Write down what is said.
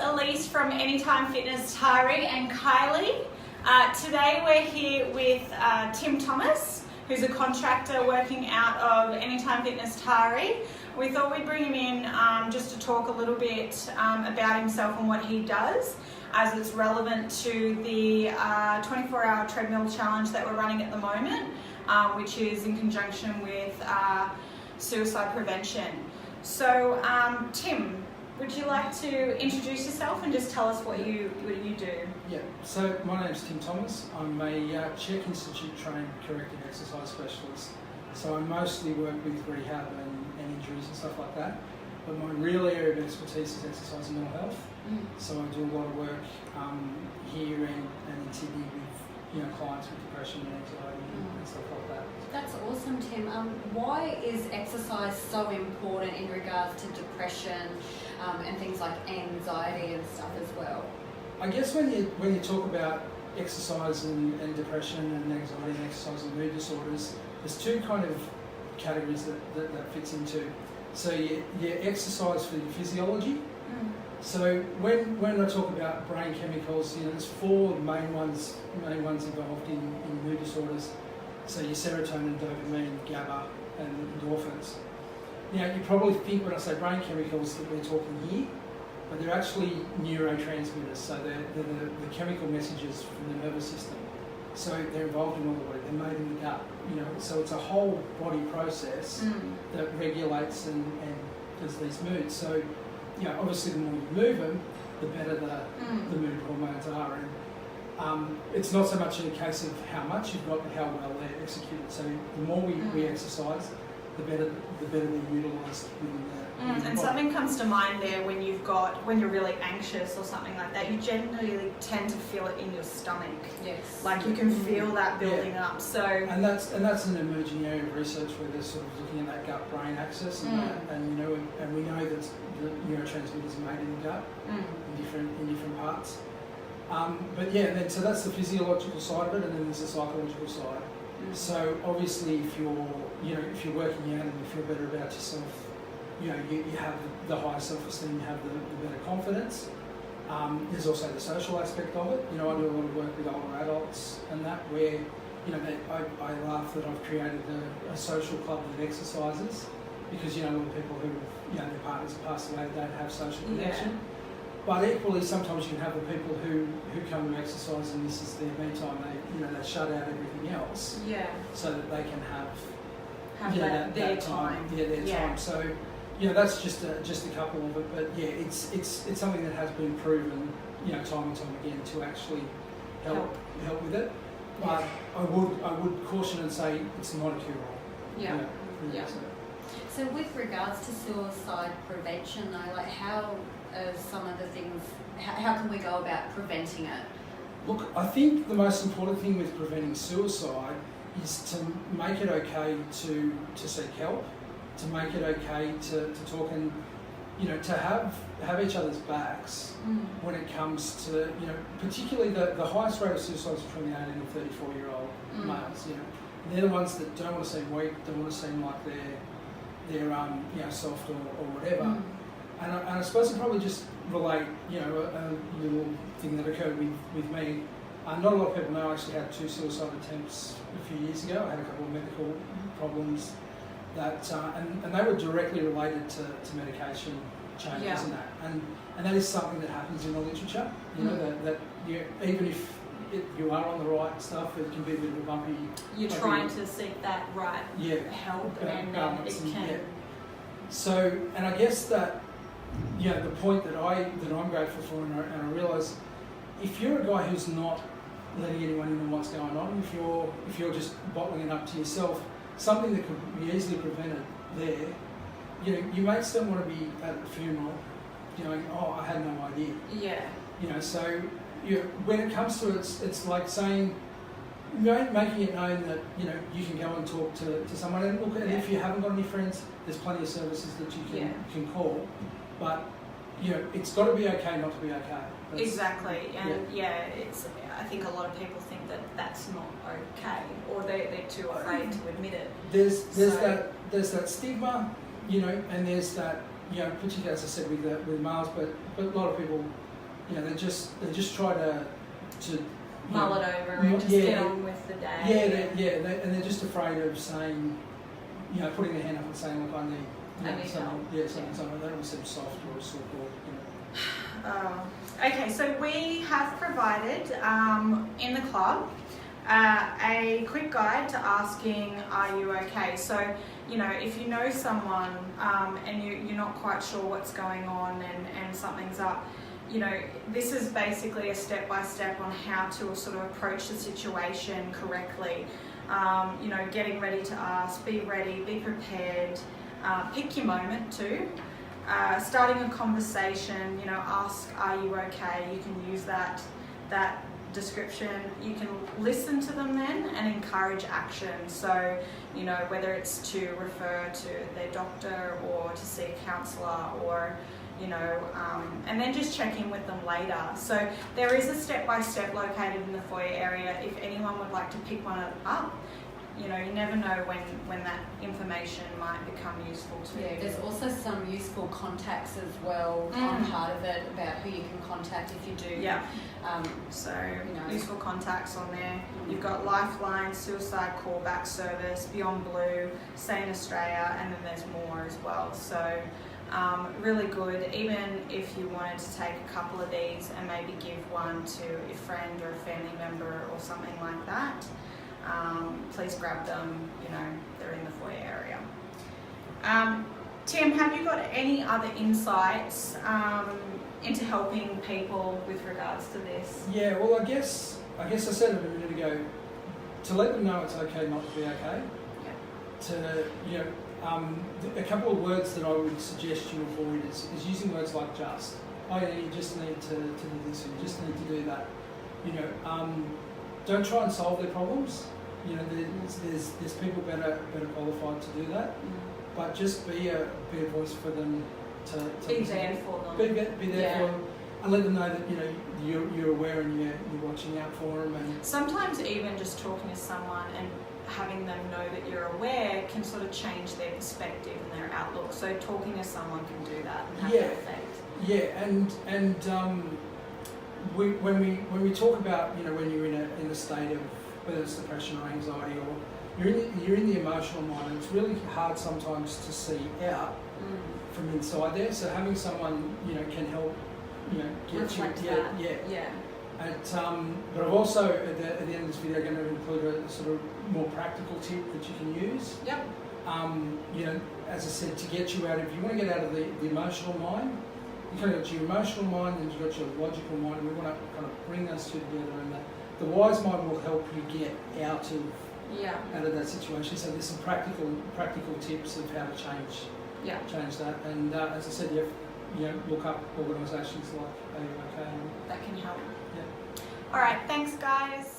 Elise from Anytime Fitness Tari and Kylie. Today we're here with Tim Thomas, who's a contractor working out of Anytime Fitness Tari. We thought we'd bring him in just to talk a little bit about himself and what he does, as it's relevant to the 24-hour treadmill challenge that we're running at the moment, which is in conjunction with suicide prevention. So, Tim, would you like to introduce yourself and just tell us what you do? Yeah, so my name's Tim Thomas. I'm a Czech Institute trained corrective exercise specialist. So I mostly work with rehab and injuries and stuff like that. But my real area of expertise is exercise and mental health. So I do a lot of work here and in Sydney with clients with depression and anxiety and stuff like that. That's awesome, Tim. Why is exercise so important in regards to depression and things like anxiety and stuff as well? I guess when you talk about exercise and depression and anxiety and exercise and mood disorders, there's two kind of categories that fits into. So you exercise for your physiology. So when I talk about brain chemicals, there's four main ones involved in mood disorders. So your serotonin, dopamine, GABA, and endorphins. Now you probably think when I say brain chemicals that we're talking here, but they're actually neurotransmitters. So they're the chemical messages from the nervous system. So they're involved in all the body. They're made in the gut. So it's a whole body process that regulates and does these moods. So obviously the more you move them, the better the mood hormones are. And it's not so much a case of how much you've got, but how well they're executed. So the more we exercise, the better they're utilised within the And body. something comes to mind there when you're really anxious or something like that. You generally tend to feel it in your stomach. Yes. Like you can feel that building up. So And that's an emerging area of research where they're sort of looking at that gut-brain axis, and we know that the neurotransmitters are made in the gut in different parts. So that's the physiological side of it, and then there's the psychological side. So obviously, if you're working out and you feel better about yourself, you have the higher self-esteem, you have the better confidence. There's also the social aspect of it. I do a lot of work with older adults and that where, I laugh that I've created a social club that exercises because, a lot of people who, their partners have passed away, don't have social connection. Yeah. But equally, sometimes you can have the people who come to exercise and this is their me time. They shut out everything else, so that they can have their time. Their time. So that's just a couple of it. But it's something that has been proven, time and time again to actually help with it. But I would caution and say it's not a cure-all. So with regards to suicide prevention, though, like how some of the things, how can we go about preventing it? Look, I think the most important thing with preventing suicide is to make it okay to seek help, to make it okay to talk and, to have each other's backs when it comes to, particularly the highest rate of suicide is between the 18 and 34-year-old males, They're the ones that don't want to seem weak, don't want to seem like they're soft or whatever. And I suppose I'd probably just relate, a little thing that occurred with me. Not a lot of people know I actually had 2 suicide attempts a few years ago. I had a couple of medical problems that, and they were directly related to medication changes and that. And that is something that happens in the literature, that even if you are on the right stuff, it can be a bit of a bumpy. You're trying to seek that right help and it can. So, and I guess that, the point that I'm grateful for, and I realise, if you're a guy who's not letting anyone in on what's going on, if you're just bottling it up to yourself, something that could be easily prevented there, your mates don't want to be at a funeral going, oh, I had no idea. Yeah. So when it comes to it, it's like saying, making it known that you can go and talk to someone, and look, and if you haven't got any friends, there's plenty of services that you can call. But it's got to be okay not to be okay. Exactly, and it's. I think a lot of people think that that's not okay, or they're too afraid to admit it. There's that stigma, and there's that, particularly as I said with males, but a lot of people you know, they just try to mull it over and just get on with the day. And they're just afraid of saying, you know, putting their hand up and saying, look, I need, I need help. something. They don't seem soft or support, you know. Okay, so we have provided in the club a quick guide to asking, are you okay? So, you know, if you know someone and you're not quite sure what's going on and something's up, you know, this is basically a step-by-step on how to sort of approach the situation correctly. You know, getting ready to ask, be ready, be prepared, pick your moment too. Starting a conversation, you know, ask, are you okay? You can use that description. You can listen to them then and encourage action. So, you know, whether it's to refer to their doctor or to see a counsellor or, you know, and then just check in with them later. So there is a step-by-step located in the foyer area if anyone would like to pick one up. You know, you never know when that information might become useful to you. There's also some useful contacts as well on part of it about who you can contact if you do. Yeah. So, you know, useful contacts on there. You've got Lifeline, Suicide Callback Service, Beyond Blue, Sane Australia, and then there's more as well. So, really good. Even if you wanted to take a couple of these and maybe give one to a friend or a family member or something like that, please grab them. You know, they're in the foyer area. Tim, have you got any other insights into helping people with regards to this? Yeah, well, I guess I said it a minute ago, to let them know it's okay not to be okay. Yeah. To, you know, a couple of words that I would suggest you avoid is using words like just. Oh yeah, you just need to do this, or you just need to do that. You know, don't try and solve their problems. You know, there's people better qualified to do that. But just be a voice for them to be there for them. Be there for them, and let them know that, you know, you're aware and you're watching out for them. And sometimes even just talking to someone and having them know that you're aware can sort of change their perspective and their outlook. So talking to someone can do that and have that effect. Yeah, and when we talk about, you know, when you're in a state of whether it's depression or anxiety, or you're in the emotional mind, it's really hard sometimes to see out from inside there. So having someone, you know, can help, you know, get reflect you. Yeah. But I've also at the end of this video going to include a sort of more practical tip that you can use. Yep. You know, as I said, to get you out, if you want to get out of the emotional mind, you've kind of got your emotional mind and you've got your logical mind, and we want to kind of bring those two together, and the wise mind will help you get out of that situation. So there's some practical tips of how to change that. And as I said, you know, look up organisations like AUOK. That can help. Yeah. All right, thanks guys.